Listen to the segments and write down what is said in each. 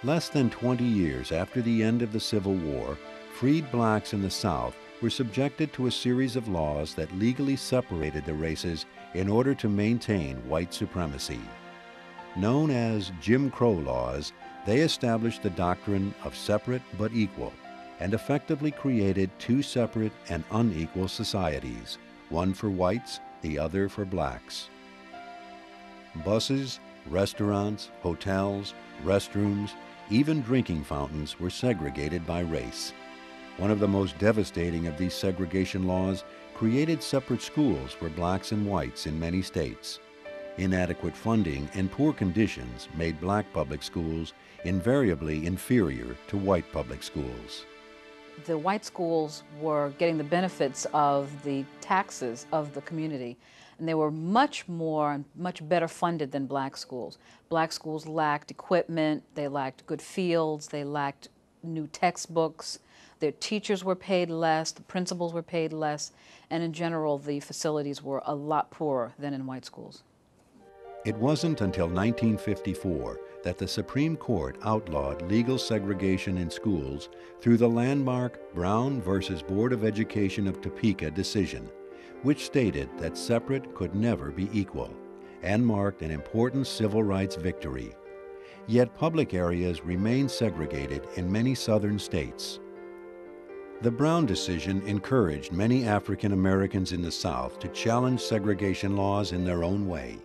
Less than 20 years after the end of the Civil War, freed blacks in the South were subjected to a series of laws that legally separated the races in order to maintain white supremacy. Known as Jim Crow laws, they established the doctrine of separate but equal and effectively created two separate and unequal societies, one for whites, the other for blacks. Buses, restaurants, hotels, restrooms, even drinking fountains were segregated by race. One of the most devastating of these segregation laws created separate schools for blacks and whites in many states. Inadequate funding and poor conditions made black public schools invariably inferior to white public schools. The white schools were getting the benefits of the taxes of the community, and they were much better funded than black schools. Black schools lacked equipment, they lacked good fields, they lacked new textbooks, their teachers were paid less, the principals were paid less, and in general the facilities were a lot poorer than in white schools. It wasn't until 1954 that the Supreme Court outlawed legal segregation in schools through the landmark Brown versus Board of Education of Topeka decision, which stated that separate could never be equal, and marked an important civil rights victory. Yet public areas remain segregated in many southern states. The Brown decision encouraged many African Americans in the South to challenge segregation laws in their own way.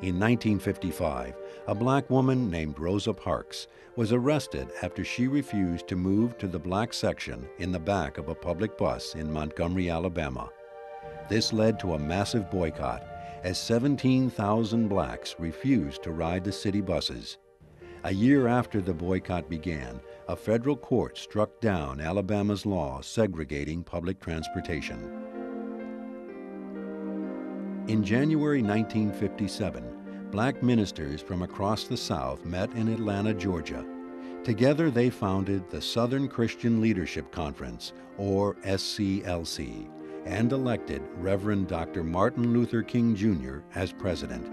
In 1955, a black woman named Rosa Parks was arrested after she refused to move to the black section in the back of a public bus in Montgomery, Alabama. This led to a massive boycott, as 17,000 blacks refused to ride the city buses. A year after the boycott began, a federal court struck down Alabama's law segregating public transportation. In January 1957, black ministers from across the South met in Atlanta, Georgia. Together they founded the Southern Christian Leadership Conference, or SCLC, and elected Reverend Dr. Martin Luther King Jr. as president.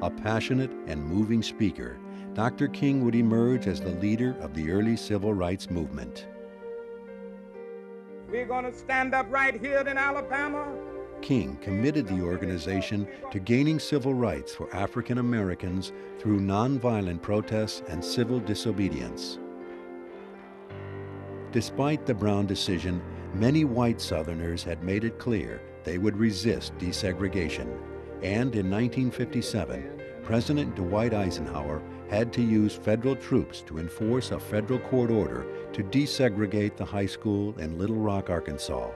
A passionate and moving speaker, Dr. King would emerge as the leader of the early civil rights movement. We're going to stand up right here in Alabama. King committed the organization to gaining civil rights for African Americans through nonviolent protests and civil disobedience. Despite the Brown decision, many white Southerners had made it clear they would resist desegregation, and in 1957, President Dwight Eisenhower had to use federal troops to enforce a federal court order to desegregate the high school in Little Rock, Arkansas.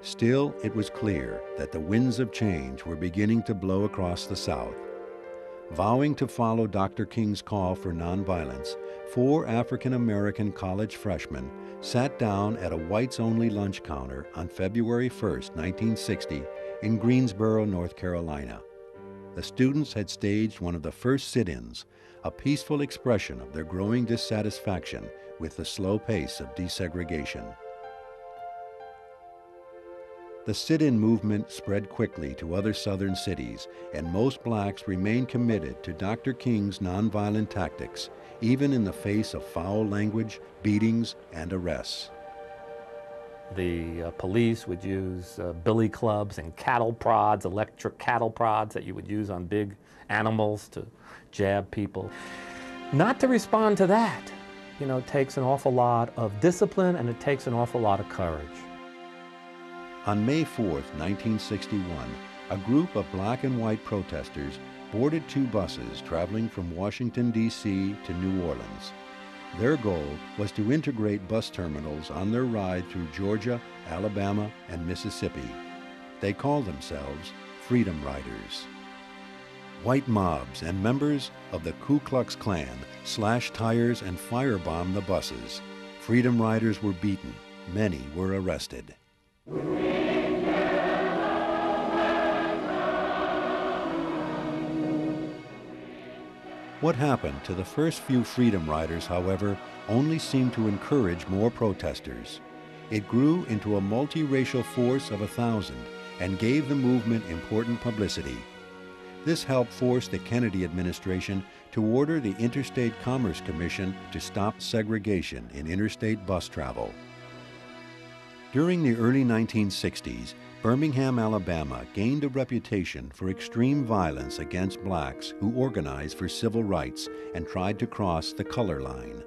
Still, it was clear that the winds of change were beginning to blow across the South. Vowing to follow Dr. King's call for nonviolence, 4 African-American college freshmen sat down at a whites-only lunch counter on February 1, 1960, in Greensboro, North Carolina. The students had staged one of the first sit-ins, a peaceful expression of their growing dissatisfaction with the slow pace of desegregation. The sit-in movement spread quickly to other southern cities, and most blacks remained committed to Dr. King's nonviolent tactics, even in the face of foul language, beatings, and arrests. The police would use billy clubs and cattle prods, electric cattle prods that you would use on big animals to jab people. Not to respond to that, takes an awful lot of discipline, and it takes an awful lot of courage. On May 4, 1961, a group of black and white protesters boarded 2 buses traveling from Washington, D.C. to New Orleans. Their goal was to integrate bus terminals on their ride through Georgia, Alabama, and Mississippi. They called themselves Freedom Riders. White mobs and members of the Ku Klux Klan slashed tires and firebombed the buses. Freedom Riders were beaten. Many were arrested. What happened to the first few Freedom Riders, however, only seemed to encourage more protesters. It grew into a multiracial force of 1,000 and gave the movement important publicity. This helped force the Kennedy administration to order the Interstate Commerce Commission to stop segregation in interstate bus travel. During the early 1960s, Birmingham, Alabama gained a reputation for extreme violence against blacks who organized for civil rights and tried to cross the color line.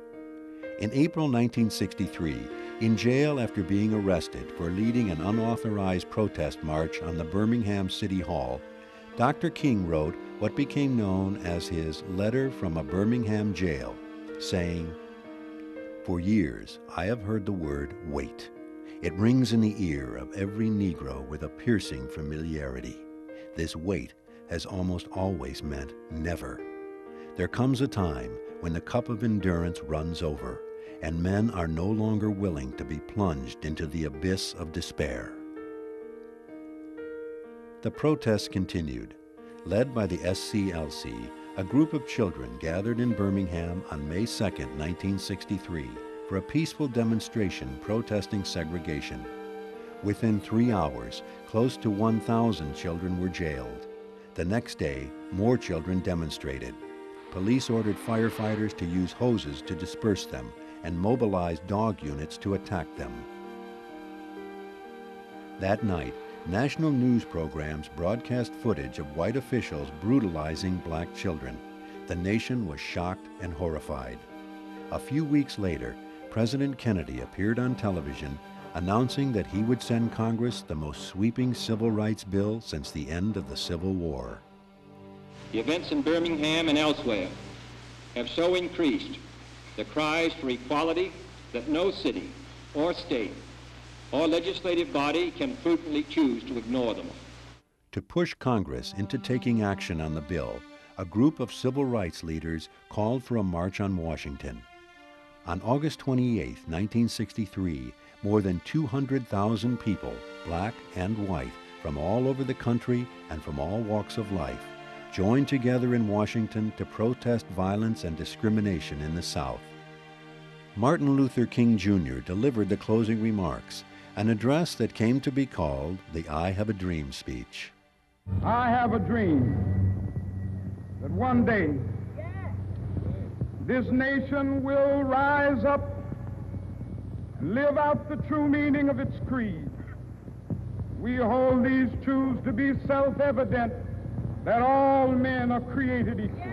In April 1963, in jail after being arrested for leading an unauthorized protest march on the Birmingham City Hall, Dr. King wrote what became known as his Letter from a Birmingham Jail, saying, "For years I have heard the word wait. It rings in the ear of every Negro with a piercing familiarity. This wait has almost always meant never. There comes a time when the cup of endurance runs over, and men are no longer willing to be plunged into the abyss of despair." The protests continued. Led by the SCLC, a group of children gathered in Birmingham on May 2, 1963, for a peaceful demonstration protesting segregation. Within 3 hours, close to 1,000 children were jailed. The next day, more children demonstrated. Police ordered firefighters to use hoses to disperse them and mobilized dog units to attack them. That night, national news programs broadcast footage of white officials brutalizing black children. The nation was shocked and horrified. A few weeks later, President Kennedy appeared on television announcing that he would send Congress the most sweeping civil rights bill since the end of the Civil War. The events in Birmingham and elsewhere have so increased the cries for equality that no city or state or legislative body can prudently choose to ignore them. To push Congress into taking action on the bill, a group of civil rights leaders called for a march on Washington. On August 28, 1963, more than 200,000 people, black and white, from all over the country and from all walks of life, joined together in Washington to protest violence and discrimination in the South. Martin Luther King Jr. delivered the closing remarks, an address that came to be called the I Have a Dream speech. I have a dream that one day this nation will rise up and live out the true meaning of its creed. We hold these truths to be self-evident, that all men are created equal.